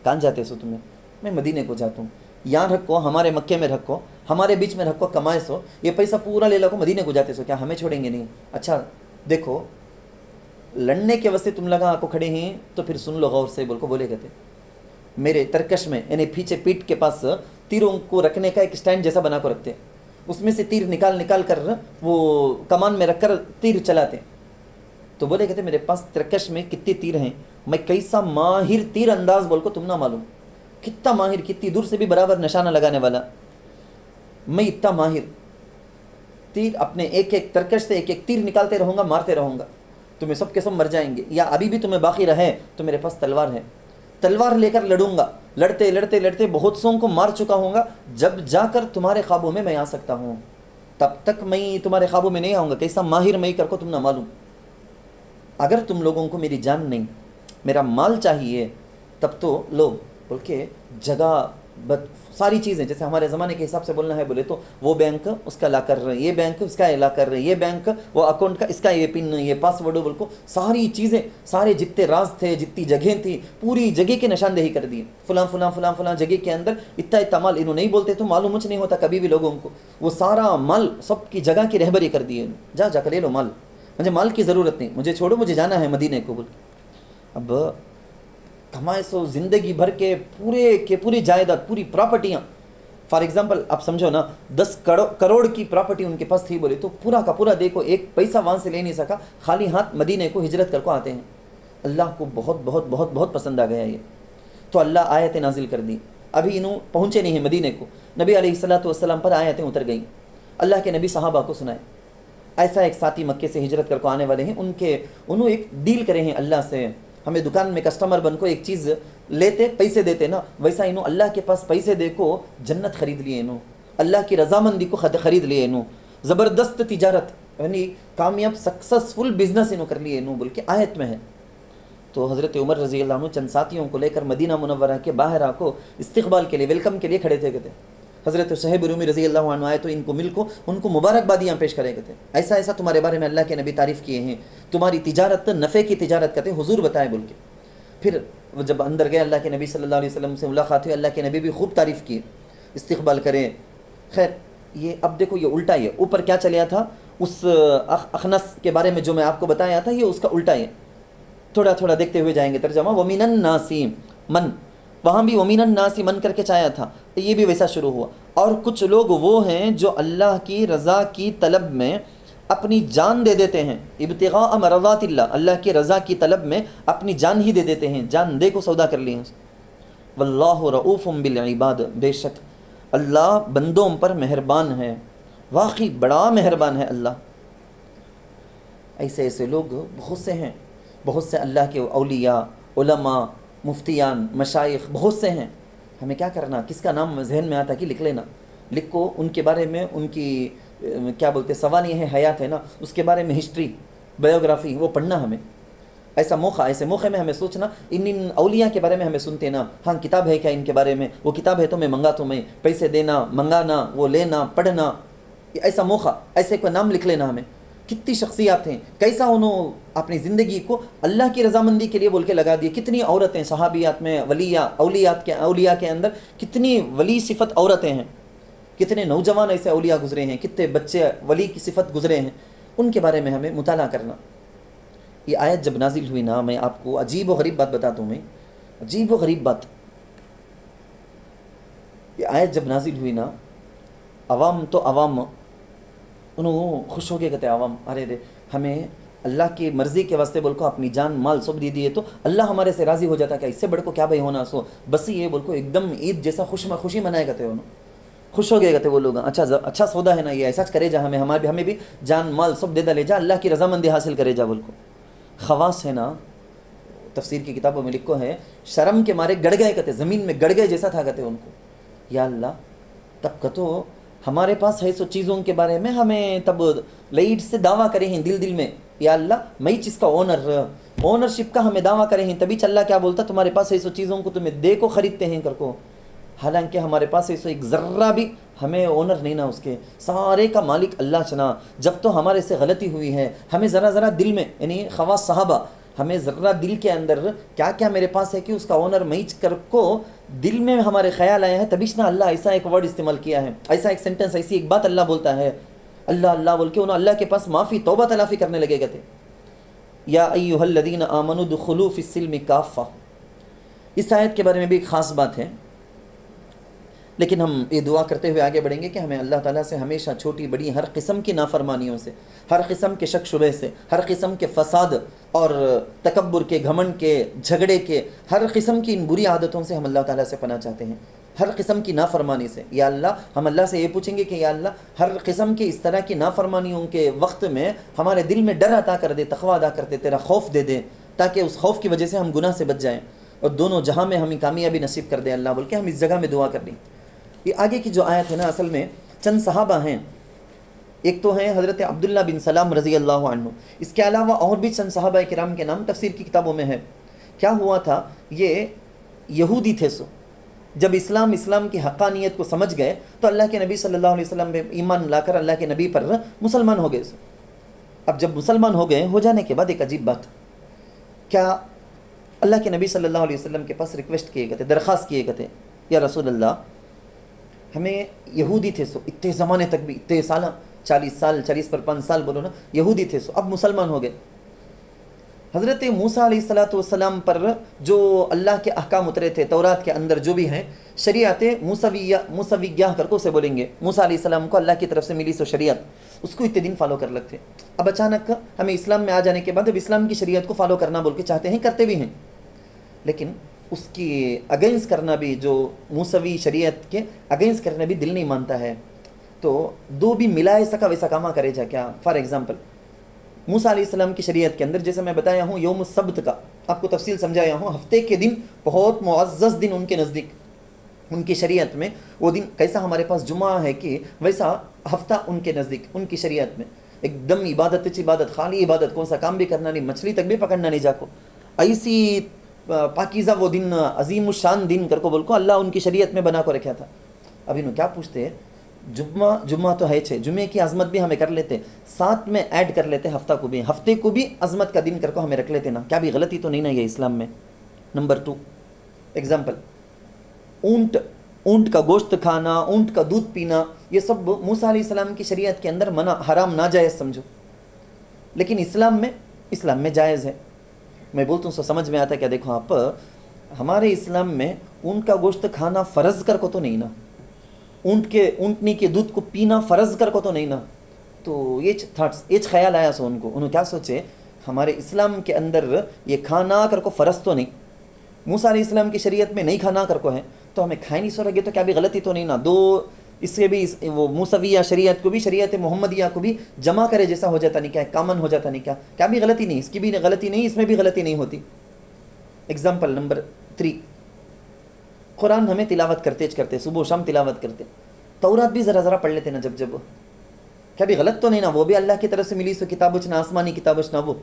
کہاں جاتے سو تمہیں, میں مدینے کو جاتا ہوں, یہاں رکھو, ہمارے مکے میں رکھو, ہمارے بیچ میں رکھو, کمائے سو, یہ پیسہ پورا لے لو, مدینے کو جاتے سو, کیا ہمیں چھوڑیں گے نہیں. اچھا دیکھو لڑنے کے واسطے تم لگا کو کھڑے ہیں تو پھر سن لو غور سے, بولے کہتے میرے ترکش میں یعنی پیچھے پیٹ کے پاس تیروں کو رکھنے کا ایک سٹینڈ جیسا بنا کو رکھتے, اس میں سے تیر نکال کر وہ کمان میں رکھ کر تیر چلاتے. تو بولے کہتے میرے پاس ترکش میں کتنے تیر ہیں, میں کیسا ماہر تیر انداز بول کو تم نہ معلوم, کتنا ماہر, کتنی دور سے بھی برابر نشانہ لگانے والا, میں اتنا ماہر تیر, اپنے ایک ترکش سے ایک تیر نکالتے رہوں گا, مارتے رہوں گا, تمہیں سب کے سب مر جائیں گے, یا ابھی بھی تمہیں باقی رہے تو میرے پاس تلوار ہے, تلوار لے کر لڑوں گا, لڑتے بہت سوں کو مار چکا ہوں گا, جب جا کر تمہارے خوابوں میں آ سکتا ہوں, تب تک میں تمہارے خوابوں میں نہیں آؤں گا. کیسا ماہر میں کر کو تم نہ معلوم. اگر تم لوگوں کو میری جان نہیں, میرا مال چاہیے, تب تو لو بول کے جگہ ساری چیزیں، جیسے ہمارے زمانے کے حساب سے بولنا ہے بولے تو وہ بینک اس کا لا کر رہے ہیں، یہ بینک اس کا لا کر رہے ہیں، یہ بینک وہ اکاؤنٹ کا اس کا یہ پن یہ پاسورڈ بول کو ساری چیزیں، سارے جتنے راز تھے جتنی جگہیں تھیں پوری جگہ کی نشاندہی کر دی، فلاں فلاں فلاں فلاں جگہ کے اندر اتنا مال انہوں نہیں بولتے تو معلوم کچھ نہیں ہوتا کبھی بھی لوگوں کو، وہ سارا مال سب کی جگہ کی رہبری کر دی، جا کر لے لو مال، مجھے مال کی ضرورت نہیں، مجھے چھوڑو، مجھے جانا ہے مدینے کو بول۔ اب کمائے سو زندگی بھر کے پوری جائیداد پوری پراپرٹیاں، فار ایگزامپل آپ سمجھو نا 10 کروڑ کی پراپرٹی ان کے پاس تھی بولے تو پورا کا پورا دیکھو ایک پیسہ وہاں سے لے نہیں سکا، خالی ہاتھ مدینے کو ہجرت کر کو آتے ہیں۔ اللہ کو بہت بہت بہت بہت پسند آ گیا یہ، تو اللہ آیتیں نازل کر دی، ابھی انہوں پہنچے نہیں ہیں مدینے کو، نبی علیہ الصلوۃ والسلام پر آیتیں اتر گئیں، اللہ کے نبی صحابہ کو سنائے، ایسا ایک ساتھی مکے سے ہجرت کر کو آنے والے ہیں، انہوں ایک ڈیل کرے ہیں اللہ سے، ہمیں دکان میں کسٹمر بن کو ایک چیز لیتے پیسے دیتے نا، ویسا انہوں اللہ کے پاس پیسے دے کو جنت خرید لیے، انہوں اللہ کی رضامندی کو خرید لیے، انہوں زبردست تجارت یعنی کامیاب سکسسفل بزنس انہوں کر لیے، انہوں بول کے آیت میں ہے۔ تو حضرت عمر رضی اللہ عنہ چند ساتھیوں کو لے کر مدینہ منورہ کے باہر آ کو استقبال کے لیے ویلکم کے لیے کھڑے تھے کہتے، حضرت صہیب رومی رضی اللہ عنہ آئے تو ان کو مل کو ان کو مبارکبادیاں پیش کرے کہتے، ایسا ایسا تمہارے بارے میں اللہ کے نبی تعریف کیے ہیں، تمہاری تجارت نفع کی تجارت کہتے حضور بتائے بول کے۔ پھر جب اندر گئے اللہ کے نبی صلی اللہ علیہ وسلم سے ملاقات ہوئی، اللہ کے نبی بھی خوب تعریف کیے، استقبال کریں۔ خیر یہ اب دیکھو یہ الٹا ہے، اوپر کیا چلیا تھا اس اخنس کے بارے میں جو میں آپ کو بتایا تھا، یہ اس کا الٹا ہے، تھوڑا تھوڑا دیکھتے ہوئے جائیں گے ترجمہ۔ وَمِنَ النَّاسِ من، وہاں بھی وَمِنَ النَّاسِ من کر کے چاہیا تھا، یہ بھی ویسا شروع ہوا۔ اور کچھ لوگ وہ ہیں جو اللہ کی رضا کی طلب میں اپنی جان دے دیتے ہیں، ابتغاء مرضات اللہ، اللہ کی رضا کی طلب میں اپنی جان ہی دے دیتے ہیں، جان دے کو سودا کر لی ہیں۔ واللہ رؤوف بالعباد، بے شک اللہ بندوں پر مہربان ہے، واقعی بڑا مہربان ہے اللہ۔ ایسے ایسے لوگ بہت سے ہیں، بہت سے اللہ کے اولیاء، علماء، مفتیان، مشائخ بہت سے ہیں، ہمیں کیا کرنا، کس کا نام ذہن میں آتا کہ لکھ لینا، لکھو ان کے بارے میں، ان کی کیا بولتے سوانح حیات ہے نا، اس کے بارے میں ہسٹری بایوگرافی وہ پڑھنا ہمیں، ایسا موقع، ایسے موقع میں ہمیں سوچنا ان اولیاء کے بارے میں ہمیں سنتے نا، ہاں کتاب ہے کیا ان کے بارے میں، وہ کتاب ہے تو میں منگا تو میں پیسے دینا منگانا وہ لینا پڑھنا، ایسا موقع، ایسے کوئی نام لکھ لینا ہمیں، کتنی شخصیات ہیں، کیسا انہوں اپنی زندگی کو اللہ کی رضامندی کے لیے بول کے لگا دیے، کتنی عورتیں صحابیات میں اولیاء کے اندر کتنی ولی صفت عورتیں ہیں، کتنے نوجوان ایسے اولیاء گزرے ہیں، کتنے بچے ولی کی صفت گزرے ہیں، ان کے بارے میں ہمیں مطالعہ کرنا۔ یہ آیت جب نازل ہوئی نا، میں آپ کو عجیب و غریب بات بتاتا ہوں، میں عجیب و غریب بات، یہ آیت جب نازل ہوئی نا، عوام تو عوام انہوں خوش ہو گئے، کہتے عوام ارے رے ہمیں اللہ کی مرضی کے واسطے بول کو اپنی جان مال سب دی دیے تو اللہ ہمارے سے راضی ہو جاتا، کہ اس سے بڑھ کو کیا بھائی ہونا، سو بس یہ بول کو ایک دم عید جیسا خوشی منائے کہتے انہوں، خوش ہو گئے کہتے وہ لوگ، اچھا سودا ہے نا یہ، ایسا کرے جا، ہمیں بھی جان مال سب دے دا لے جا، اللہ کی رضامندی حاصل کرے جا بول کو۔ خواص ہے نا، تفسیر کی کتابوں میں لکھو ہے، شرم کے مارے گڑ گئے کہتے، زمین میں گڑ گئے جیسا تھا کہتے ان کو، یا اللہ تب کہتو ہمارے پاس ہے سو چیزوں کے بارے میں ہمیں تب لائٹ سے دعویٰ کرے ہیں دل میں، یا اللہ میں چیز کا اونرشپ کا ہمیں دعویٰ کرے ہیں، تبھی اللہ کیا بولتا تمہارے پاس ہے سو چیزوں کو تمہیں دے کو خریدتے ہیں کر کو، حالانکہ ہمارے پاس ہے سو ایک ذرہ بھی ہمیں اونر نہیں نا، اس کے سارے کا مالک اللہ چنا، جب تو ہمارے سے غلطی ہوئی ہے ہمیں ذرا دل میں، یعنی خواص صحابہ، ہمیں ذرہ دل کے اندر کیا کیا میرے پاس ہے کہ اس کا اونر میچ کر کو دل میں ہمارے خیال آیا ہے، تبھی نہ اللہ ایسا ایک ورڈ استعمال کیا ہے، ایسا ایک سینٹنس، ایسی ایک بات اللہ بولتا ہے، اللہ بول کے انہوں اللہ کے پاس معافی توبہ تلافی کرنے لگے گئے تھے۔ یا ایھا الذین آمنوا ادخلوا فی السلم کافہ، اس آیت کے بارے میں بھی ایک خاص بات ہے، لیکن ہم یہ دعا کرتے ہوئے آگے بڑھیں گے کہ ہمیں اللہ تعالیٰ سے ہمیشہ چھوٹی بڑی ہر قسم کی نافرمانیوں سے، ہر قسم کے شک شبہ سے، ہر قسم کے فساد اور تکبر کے، گھمنڈ کے، جھگڑے کے، ہر قسم کی ان بری عادتوں سے ہم اللہ تعالیٰ سے پناہ چاہتے ہیں، ہر قسم کی نافرمانی سے۔ یا اللہ ہم اللہ سے یہ پوچھیں گے کہ یا اللہ ہر قسم کی اس طرح کی نافرمانیوں کے وقت میں ہمارے دل میں ڈر عطا کر دے، تقویٰ ادا کر دے، تیرا خوف دے دے، تاکہ اس خوف کی وجہ سے ہم گناہ سے بچ جائیں اور دونوں جہاں میں ہمیں کامیابی نصیب کر دے اللہ، بول کے ہم اس جگہ میں دعا کر لیں۔ یہ آگے کی جو آیت ہے نا، اصل میں چند صحابہ ہیں، ایک تو ہیں حضرت عبداللہ بن سلام رضی اللہ عنہ، اس کے علاوہ اور بھی چند صحابہ کرام کے نام تفسیر کی کتابوں میں ہے۔ کیا ہوا تھا، یہ یہودی تھے سو جب اسلام کی حقانیت کو سمجھ گئے تو اللہ کے نبی صلی اللہ علیہ وسلم پہ ایمان لا کر اللہ کے نبی پر مسلمان ہو گئے سو. اب جب مسلمان ہو گئے، ہو جانے کے بعد ایک عجیب بات، کیا اللہ کے نبی صلی اللہ علیہ وسلم کے پاس ریکویسٹ کیے گئے تھے، درخواست کیے گئے تھے، یا رسول اللہ ہمیں یہودی تھے سو اتنے زمانے تک بھی، اتنے سالہ 40 سال، 40 پر 5 سال بولو نا، یہودی تھے سو اب مسلمان ہو گئے. حضرت موسیٰ علیہ السلام پر جو اللہ کے احکام اترے تھے تورات کے اندر جو بھی ہیں، شریعت موسویہ کر کو اسے بولیں گے، موسیٰ علیہ السلام کو اللہ کی طرف سے ملی سو شریعت، اس کو اتنے دن فالو کر لگتے. اب اچانک ہمیں اسلام میں آ جانے کے بعد اب اسلام کی شریعت کو فالو کرنا بول کے چاہتے ہیں، کرتے بھی ہیں، لیکن اس کی اگینسٹ کرنا بھی، جو موسوی شریعت کے اگینسٹ کرنا بھی دل نہیں مانتا ہے. تو دو بھی ملائے سکا ویسا کاما کرے جا کیا. فار ایگزامپل موسیٰ علیہ السلام کی شریعت کے اندر جیسے میں بتایا ہوں یوم السبت کا آپ کو تفصیل سمجھایا ہوں، ہفتے کے دن بہت معزز دن ان کے نزدیک، ان کی شریعت میں وہ دن کیسا ہمارے پاس جمعہ ہے کہ ویسا ہفتہ ان کے نزدیک، ان کی شریعت میں ایک دم عبادت، خالی عبادت، کون سا کام بھی کرنا نہیں، مچھلی تک بھی پکڑنا نہیں جا کو، ایسی پاکیزہ وہ دن، عظیم الشان دن کر کو بول کو اللہ ان کی شریعت میں بنا کو رکھا تھا. اب انہوں کیا پوچھتے ہیں، جمعہ تو ہے 6، جمعے کی عظمت بھی ہمیں کر لیتے، ساتھ میں ایڈ کر لیتے ہفتے کو بھی عظمت کا دن کر کو ہمیں رکھ لیتے نا، کیا بھی غلطی تو نہیں نا یہ اسلام میں. نمبر 2 ایگزامپل، اونٹ کا گوشت کھانا، اونٹ کا دودھ پینا، یہ سب موسیٰ علیہ السلام کی شریعت کے اندر منع، حرام، ناجائز سمجھو، لیکن اسلام میں جائز ہے. میں بولتا ہوں سو سمجھ میں آتا ہے کیا. دیکھو آپ، ہمارے اسلام میں اونٹ کا گوشت کھانا فرض کر کو تو نہیں نا، اونٹنی کے دودھ کو پینا فرض کر کو تو نہیں نا. تو یہ خیال آیا سو انہوں کیا سوچے، ہمارے اسلام کے اندر یہ کھانا کر کو فرض تو نہیں، موسیٰ علیہ السلام کی شریعت میں نہیں کھانا کر کو ہے، تو ہمیں کھائے نہیں سو رہے تو کیا بھی غلطی تو نہیں نا. دو اس سے بھی وہ موسویہ شریعت کو بھی شریعت محمدیہ کو بھی جمع کرے جیسا ہو جاتا نہیں کیا، کامن ہو جاتا نہیں کیا بھی غلطی نہیں، اس کی بھی غلطی نہیں، اس میں بھی غلطی نہیں ہوتی. ایگزامپل نمبر 3، قرآن ہمیں تلاوت کرتے صبح و شام تلاوت کرتے، تورات بھی ذرا پڑھ لیتے نا جب کیا بھی غلط تو نہیں نا، وہ بھی اللہ کی طرف سے ملی سو کتابچ نہ، آسمانی کتابچ نہ وہ.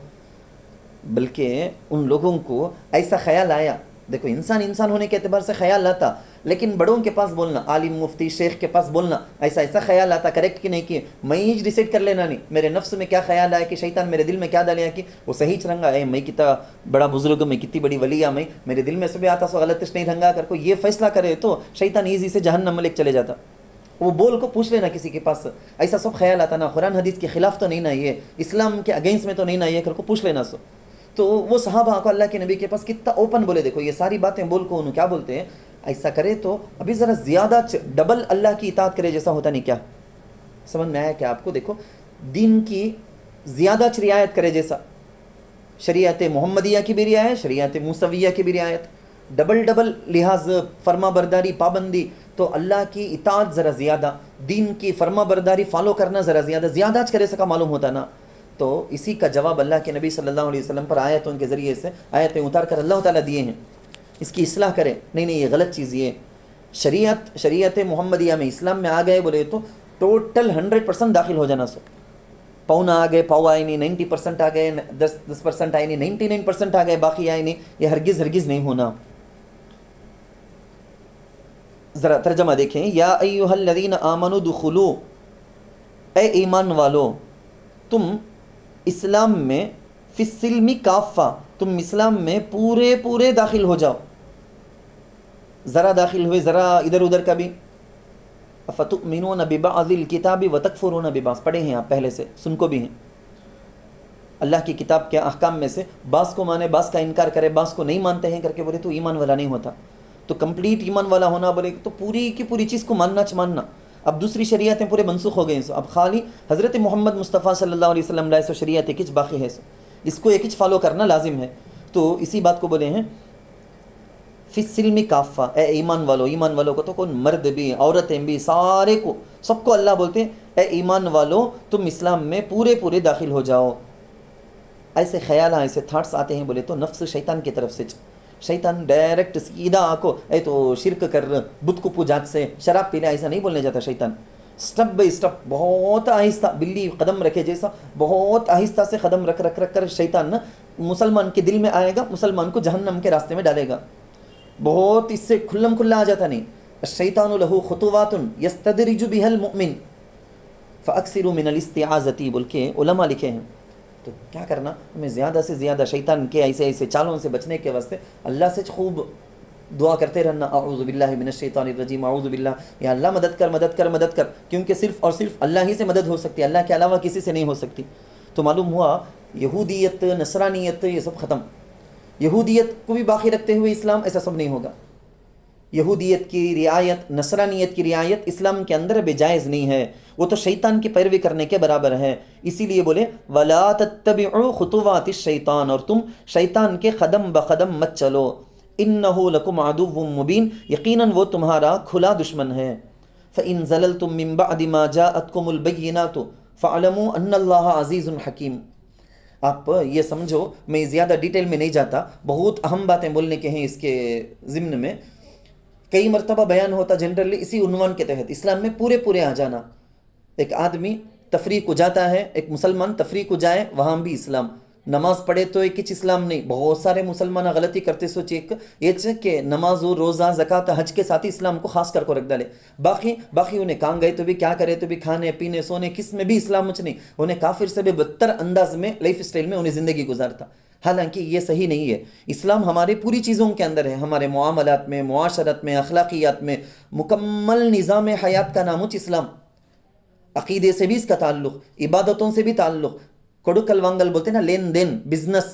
بلکہ ان لوگوں کو ایسا خیال آیا، دیکھو انسان ہونے کے اعتبار سے خیال آتا، لیکن بڑوں کے پاس بولنا، عالم مفتی شیخ کے پاس بولنا، ایسا خیال آتا، کریکٹ کہ نہیں کہ میں ہی ڈیسائڈ کر لینا نہیں، میرے نفس میں کیا خیال آیا کہ شیطان میرے دل میں کیا ڈالیا کہ وہ صحیح چرنگا ہے، میں کتنا بڑا بزرگ، میں کتنی بڑی ولی، میں میرے دل میں سے بھی آتا سو غلط نہیں رنگا کر کو یہ فیصلہ کرے تو شیطان ایزی سے جہنم میں لے چلے جاتا. وہ بول کو پوچھ لینا کسی کے پاس، ایسا سب خیال آتا نا، قرآن حدیث کے خلاف تو نہیں نا، یہ اسلام کے اگینسٹ میں تو نہیں نا، یہ کر کو پوچھ لینا سو. تو وہ صحابہ کو اللہ کے نبی کے پاس کتنا اوپن بولے، دیکھو یہ ساری باتیں بول کو انہوں کیا بولتے ہیں، ایسا کرے تو ابھی ذرا زیادہ ڈبل اللہ کی اطاعت کرے جیسا ہوتا نہیں کیا. سمجھ میں آیا کیا آپ کو؟ دیکھو دین کی زیادہ رعایت کرے جیسا، شریعت محمدیہ کی بھی رعایت، شریعت موسویہ کی بھی رعایت، ڈبل لحاظ فرما برداری پابندی، تو اللہ کی اطاعت ذرا زیادہ، دین کی فرما برداری فالو کرنا ذرا زیادہ کرے سکا معلوم ہوتا نا. تو اسی کا جواب اللہ کے نبی صلی اللہ علیہ وسلم پر آیتوں کے ذریعے سے آیتیں اتار کر اللہ تعالیٰ دیے ہیں، اس کی اصلاح کریں. نہیں یہ غلط چیز، یہ شریعت محمدیہ میں اسلام میں آ گئے بولے تو ٹوٹل 100% داخل ہو جانا. سو پونا آ گئے، پاؤ آئے نہیں، 90% آ گئے، 10% آئے نہیں، 99% آ گئے، باقی آئے نہیں، یہ ہرگز نہیں ہونا. ذرا ترجمہ دیکھیں، یا ایھا الذین آمنوا ادخلوا، اے ایمان والو تم اسلام میں، فی السلم کافہ، تم اسلام میں پورے داخل ہو جاؤ. ذرا داخل ہوئے، ذرا ادھر ادھر کا بھی. افتؤمنون ببعض الکتاب وتکفرون ببعض، پڑھے ہیں آپ پہلے سے، سن کو بھی ہیں. اللہ کی کتاب کے احکام میں سے بعض کو مانے، بعض کا انکار کرے، بعض کو نہیں مانتے ہیں کر کے بولے تو ایمان والا نہیں ہوتا. تو کمپلیٹ ایمان والا ہونا بولے تو پوری کی پوری چیز کو ماننا. اب دوسری شریعتیں پورے منسوخ ہو گئے ہیں، اب خالی حضرت محمد مصطفیٰ صلی اللہ علیہ وسلم لائے سو شریعت ایک باقی ہے، اس کو ایک فالو کرنا لازم ہے. تو اسی بات کو بولے ہیں فی السلم کافہ، اے ایمان والوں کو تو کون، مرد بھی عورتیں بھی، سارے کو، سب کو اللہ بولتے ہیں اے ایمان والو تم اسلام میں پورے داخل ہو جاؤ. ایسے خیال ایسے تھاٹس آتے ہیں بولے تو نفس شیطان کی طرف سے، شیطان ڈائریکٹ سیدھا آکو اے تو شرک کر، بت کو پوجات سے، شراب پینے، ایسا نہیں بولنے جاتا. شیطان سٹپ بائی سٹپ بہت آہستہ، بلی قدم رکھے جیسا بہت آہستہ سے قدم رکھ کر شیطان مسلمان کے دل میں آئے گا، مسلمان کو جہنم کے راستے میں ڈالے گا. بہت اس سے کھلم کھلا آ جاتا نہیں. الشیطان لہو خطوات یستدرج بها المؤمن فاکثروا من الاستعاذۃ بول کے علماء لکھے ہیں. تو کیا کرنا، ہمیں زیادہ سے زیادہ شیطان کے ایسے ایسے چالوں سے بچنے کے واسطے اللہ سے خوب دعا کرتے رہنا. اعوذ باللہ من الشیطان الرجیم، اعوذ باللہ، یا اللہ مدد کر مدد کر مدد کر، کیونکہ صرف اور صرف اللہ ہی سے مدد ہو سکتی ہے، اللہ کے علاوہ کسی سے نہیں ہو سکتی. تو معلوم ہوا یہودیت نصرانیت یہ سب ختم. یہودیت کو بھی باقی رکھتے ہوئے اسلام، ایسا سب نہیں ہوگا. یہودیت کی رعایت، نصرانیت کی رعایت اسلام کے اندر بے جائز نہیں ہے، وہ تو شیطان کی پیروی کرنے کے برابر ہے. اسی لیے بولے وَلَا تَتَّبِعُوا خُطُوَاتِ الشَّيْطَانِ، اور تم شیطان کے قدم بقدم مت چلو. إِنَّهُ لَكُمْ عَدُوٌّ مُبِينٌ، یقیناً وہ تمہارا کھلا دشمن ہے. فَإِن زَلَلْتُم مِّن بَعْدِ مَا جَاءَتْكُمُ الْبَيِّنَاتُ فَاعْلَمُوا أَنَّ اللَّهَ عَزِيزٌ حَكِيمٌ. آپ یہ سمجھو، میں زیادہ ڈیٹیل میں نہیں جاتا، بہت اہم باتیں بولنے کے ہیں اس کے ضمن میں. کئی مرتبہ بیان ہوتا جنرلی اسی عنوان کے تحت، اسلام میں پورے آ جانا. ایک آدمی تفریح کو جاتا ہے، ایک مسلمان تفریح کو جائے، وہاں بھی اسلام. نماز پڑھے تو ایک کچھ اسلام نہیں. بہت سارے مسلمان غلطی کرتے سو چیک یہ کہ نماز و روزہ زکوٰۃ حج کے ساتھ اسلام کو خاص کر کو رکھ ڈالے. باقی انہیں کہاں گئے تو بھی کیا کرے تو بھی کھانے پینے سونے کس میں بھی اسلام مچ نہیں. انہیں کافر سے بھی بدتر انداز میں لائف اسٹائل میں انہیں زندگی گزارتا. حالانکہ یہ صحیح نہیں ہے. اسلام ہمارے پوری چیزوں کے اندر ہے، ہمارے معاملات میں، معاشرت میں، اخلاقیات میں، مکمل نظام حیات کا نام اسلام. عقیدے سے بھی اس کا تعلق، عبادتوں سے بھی تعلق. کڑکل وانگل بولتے ہیں نا، لین دین، بزنس،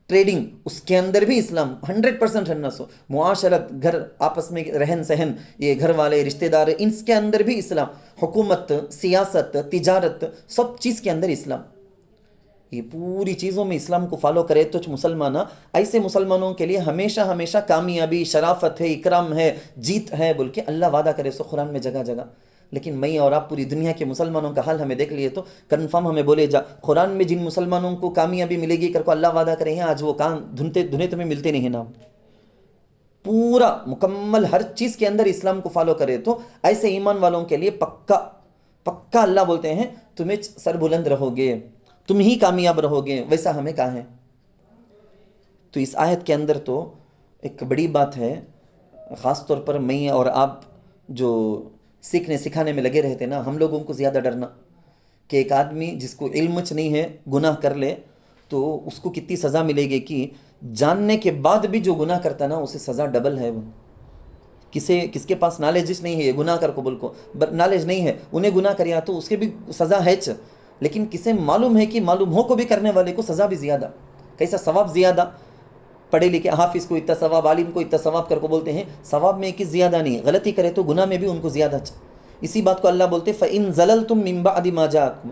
ٹریڈنگ، اس کے اندر بھی اسلام 100% ہنس ہو. معاشرت، گھر آپس میں رہن سہن، یہ گھر والے رشتہ دار، ان کے اندر بھی اسلام. حکومت، سیاست، تجارت، سب چیز کے اندر اسلام. یہ پوری چیزوں میں اسلام کو فالو کرے تو مسلمان، ایسے مسلمانوں کے لیے ہمیشہ کامیابی، شرافت ہے، اکرام ہے، جیت ہے بول کے اللہ وعدہ کرے سو قرآن میں جگہ جگہ. لیکن میں اور آپ پوری دنیا کے مسلمانوں کا حال ہمیں دیکھ لیے تو کنفرم ہمیں بولے جا قرآن میں جن مسلمانوں کو کامیابی ملے گی کر کو اللہ وعدہ کرے ہیں، آج وہ کام دھنے تمہیں ملتے نہیں ہیں نام. پورا مکمل ہر چیز کے اندر اسلام کو فالو کرے تو ایسے ایمان والوں کے لیے پکا اللہ بولتے ہیں تمہیں سر بلند رہو گے، تم ہی کامیاب رہو گے. ویسا ہمیں کہاں ہے؟ تو اس آیت کے اندر تو ایک بڑی بات ہے، خاص طور پر میں اور آپ جو سیکھنے سکھانے میں لگے رہتے نا، ہم لوگوں کو زیادہ ڈرنا کہ ایک آدمی جس کو علم نہیں ہے گناہ کر لے تو اس کو کتنی سزا ملے گی. کہ جاننے کے بعد بھی جو گناہ کرتا نا اسے سزا ڈبل ہے. وہ کس کے پاس نالج نہیں ہے، یہ گناہ کر قبول کو نالج نہیں ہے، انہیں گناہ کریا تو اس کے بھی سزا ہے. لیکن کسے معلوم ہے کہ معلوم ہو کو بھی کرنے والے کو سزا بھی زیادہ، کیسا ثواب زیادہ. پڑھے لکھے حافظ کو اتنا ثواب، عالم کو اتنا ثواب کر کو بولتے ہیں، ثواب میں کس زیادہ نہیں. غلطی کرے تو گناہ میں بھی ان کو زیادہ. اسی بات کو اللہ بولتے فَإِن زَلَلْتُم مِّن بَعْدِ مَا جَاءَتْكُمْ،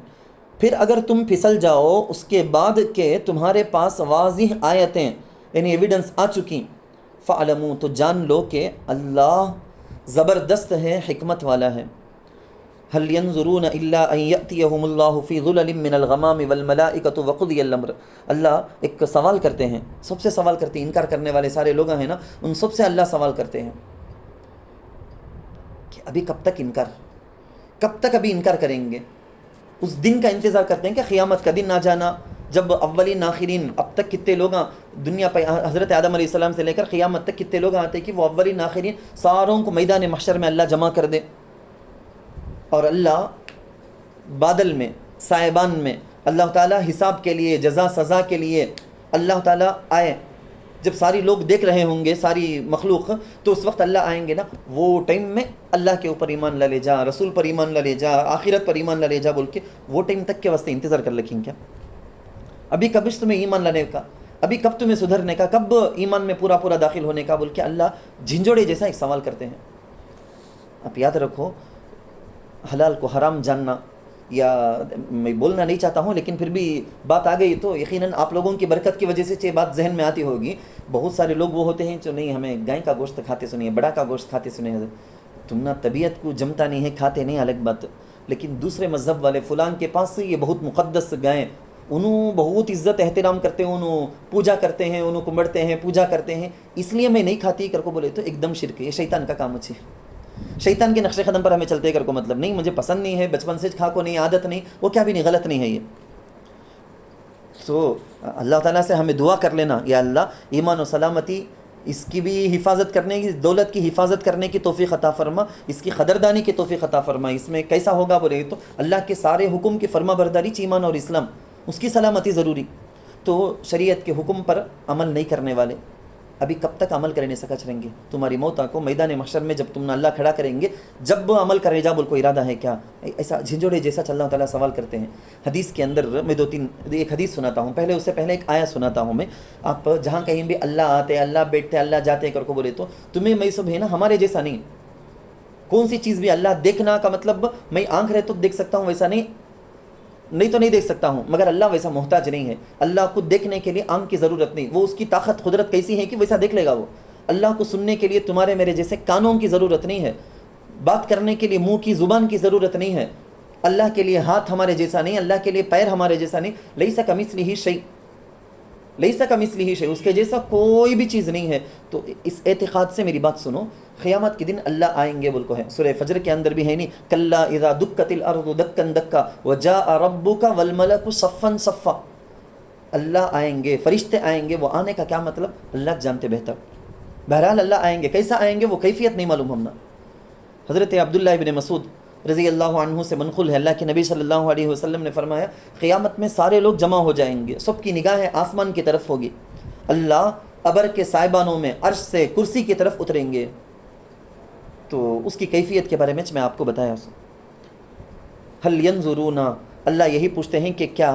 پھر اگر تم پھسل جاؤ اس کے بعد کہ تمہارے پاس واضح آیتیں یعنی ایویڈنس آ چکی، فَعْلَمُوا، تو جان لو کہ اللہ زبردست ہے، حکمت والا ہے. هل ينظرون الا ان ياتيهم الله في ظلل من الغمام والملائكه وقضي الامر. اللہ ایک سوال کرتے ہیں، سب سے سوال کرتے ہیں، انکار کرنے والے سارے لوگ ہیں نا، ان سب سے اللہ سوال کرتے ہیں کہ ابھی کب تک ابھی انکار کریں گے. اس دن کا انتظار کرتے ہیں کہ قیامت کا دن آ جانا، جب اولین آخرین اب تک کتنے لوگ دنیا پہ حضرت آدم علیہ السلام سے لے کر قیامت تک کتنے لوگ آتے کہ وہ اولین آخرین ساروں کو میدان محشر میں اللہ جمع کر دے، اور اللہ بادل میں، سائبان میں، اللہ تعالیٰ حساب کے لیے، جزا سزا کے لیے اللہ تعالیٰ آئے. جب ساری لوگ دیکھ رہے ہوں گے، ساری مخلوق، تو اس وقت اللہ آئیں گے نا، وہ ٹائم میں اللہ کے اوپر ایمان لے جا، رسول پر ایمان لے جا، آخرت پر ایمان لے جا بول کے وہ ٹائم تک کے واسطے انتظار کر لکھیں کیا؟ ابھی کب تمہیں ایمان لانے کا، ابھی کب تمہیں سدھرنے کا، کب ایمان میں پورا داخل ہونے کا بول کے اللہ جھنجھوڑے جیسا ایک سوال کرتے ہیں. آپ یاد رکھو، حلال کو حرام جاننا، یا میں بولنا نہیں چاہتا ہوں لیکن پھر بھی بات آ گئی تو یقیناً آپ لوگوں کی برکت کی وجہ سے یہ بات ذہن میں آتی ہوگی. بہت سارے لوگ وہ ہوتے ہیں جو نہیں، ہمیں گائے کا گوشت کھاتے سنیے، بڑا کا گوشت کھاتے سنیے، تم نا طبیعت کو جمتا نہیں ہے، کھاتے نہیں، الگ بات. لیکن دوسرے مذہب والے فلان کے پاس سے یہ بہت مقدس گائیں، انہوں بہت عزت احترام کرتے ہیں، انہوں پوجا کرتے ہیں، انہوں کمبڑتے ہیں، پوجا کرتے ہیں، اس لیے میں نہیں کھاتی کر کو بولے تو ایک دم شرک ہے. یہ شیطان کا کام اچھی، شیطان کے نقش قدم پر ہمیں چلتے کر کو مطلب نہیں، مجھے پسند نہیں ہے، بچپن سے کھا کو نہیں، عادت نہیں، وہ کیا بھی نہیں، غلط نہیں ہے یہ. تو اللہ تعالیٰ سے ہمیں دعا کر لینا، یا اللہ ایمان و سلامتی اس کی بھی حفاظت کرنے کی، دولت کی حفاظت کرنے کی توفیق عطا فرما، اس کی قدردانی کی توفیق عطا فرما۔ اس میں کیسا ہوگا بولے تو اللہ کے سارے حکم کی فرما برداری، ایمان اور اسلام، اس کی سلامتی ضروری۔ تو شریعت کے حکم پر عمل نہیں کرنے والے ابھی کب تک عمل کرنے سکا چلیں گے؟ تمہاری موت کو میدان محشر میں جب تم نے اللہ کھڑا کریں گے، جب عمل کرے جا بول کو ارادہ ہے کیا؟ ایسا جھنجھوڑے جیسا اللہ تعالیٰ سوال کرتے ہیں۔ حدیث کے اندر میں ایک حدیث سناتا ہوں، اس سے پہلے ایک آیت سناتا ہوں میں۔ آپ جہاں کہیں بھی اللہ آتے، اللہ بیٹھتے، اللہ جاتے کر کو بولے تو تمہیں میں سب ہے نا ہمارے جیسا نہیں۔ کون سی چیز بھی اللہ دیکھنا کا مطلب میں آنکھ رہے تو دیکھ سکتا ہوں ویسا نہیں تو نہیں دیکھ سکتا ہوں، مگر اللہ ویسا محتاج نہیں ہے۔ اللہ کو دیکھنے کے لیے آنکھ کی ضرورت نہیں، وہ اس کی طاقت قدرت کیسی ہے کہ ویسا دیکھ لے گا وہ۔ اللہ کو سننے کے لیے تمہارے میرے جیسے کانوں کی ضرورت نہیں ہے، بات کرنے کے لیے منہ کی زبان کی ضرورت نہیں ہے۔ اللہ کے لیے ہاتھ ہمارے جیسا نہیں، اللہ کے لیے پیر ہمارے جیسا نہیں۔ لیس کمثلہ شیء، لیس کمثلہ شیء، اس کے جیسا کوئی بھی چیز نہیں ہے۔ تو اس اعتقاد سے میری بات سنو، قیامت کے دن اللہ آئیں گے بول کو ہے، سورہ فجر کے اندر بھی ہے نہیں، کلا اذا دکت الارض دکا دکا وجاء ربک والملک صفا صفا۔ اللہ آئیں گے، فرشتے آئیں گے، وہ آنے کا کیا مطلب اللہ جانتے بہتر۔ بہرحال اللہ آئیں گے، کیسا آئیں گے وہ کیفیت نہیں معلوم ہمنا۔ حضرت عبداللہ ابن مسعود رضی اللہ عنہ سے منقول ہے، اللہ کے نبی صلی اللہ علیہ وسلم نے فرمایا قیامت میں سارے لوگ جمع ہو جائیں گے، سب کی نگاہیں آسمان کی طرف ہوگی، اللہ ابر کے سائبانوں میں عرش سے کرسی کی طرف اتریں گے۔ تو اس کی کیفیت کے بارے میں آپ کو بتایا اس حل ینظرون، اللہ یہی پوچھتے ہیں کہ کیا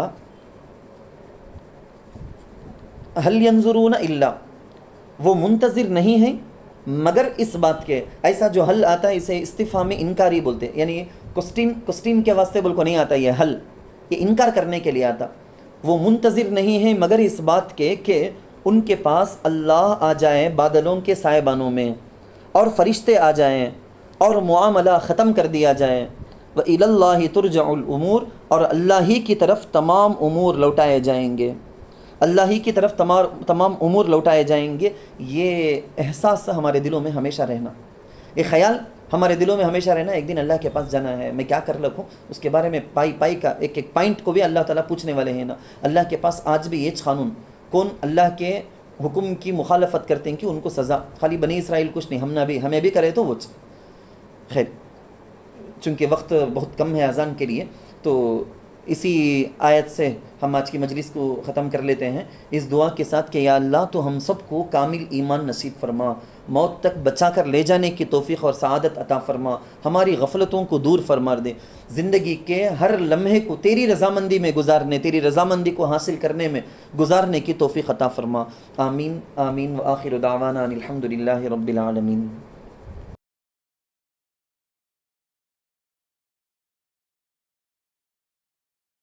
حل ینظرون الا، وہ منتظر نہیں ہیں مگر اس بات کے۔ ایسا جو حل آتا ہے اسے استفہام انکاری بولتے ہیں، یعنی کوسٹین کے واسطے بول کو نہیں آتا یہ حل، یہ انکار کرنے کے لیے آتا۔ وہ منتظر نہیں ہیں مگر اس بات کے کہ ان کے پاس اللہ آ جائے بادلوں کے سائبانوں میں، اور فرشتے آ جائیں اور معاملہ ختم کر دیا جائے۔ وَإِلَى اللَّهِ تُرْجَعُ الْأُمُورِ، اور اللہ ہی کی طرف تمام امور لوٹائے جائیں گے، اللہ ہی کی طرف تمام امور لوٹائے جائیں گے۔ یہ احساس ہمارے دلوں میں ہمیشہ رہنا، یہ خیال ہمارے دلوں میں ہمیشہ رہنا، ایک دن اللہ کے پاس جانا ہے، میں کیا کر رکھوں اس کے بارے میں پائی کا ایک پوائنٹ کو بھی اللہ تعالیٰ پوچھنے والے ہیں نا۔ اللہ کے پاس آج بھی یہ قانون، کون اللہ کے حکم کی مخالفت کرتے ہیں کہ ان کو سزا، خالی بنی اسرائیل کچھ نہیں، ہمیں بھی کرے تو وہ خیر۔ چونکہ وقت بہت کم ہے اذان کے لیے، تو اسی آیت سے ہم آج کی مجلس کو ختم کر لیتے ہیں، اس دعا کے ساتھ کہ یا اللہ تو ہم سب کو کامل ایمان نصیب فرما، موت تک بچا کر لے جانے کی توفیق اور سعادت عطا فرما، ہماری غفلتوں کو دور فرما دے، زندگی کے ہر لمحے کو تیری رضامندی میں گزارنے، تیری رضامندی کو حاصل کرنے میں گزارنے کی توفیق عطا فرما۔ آمین آمین، وآخر دعوانا ان الحمد للہ رب العالمین۔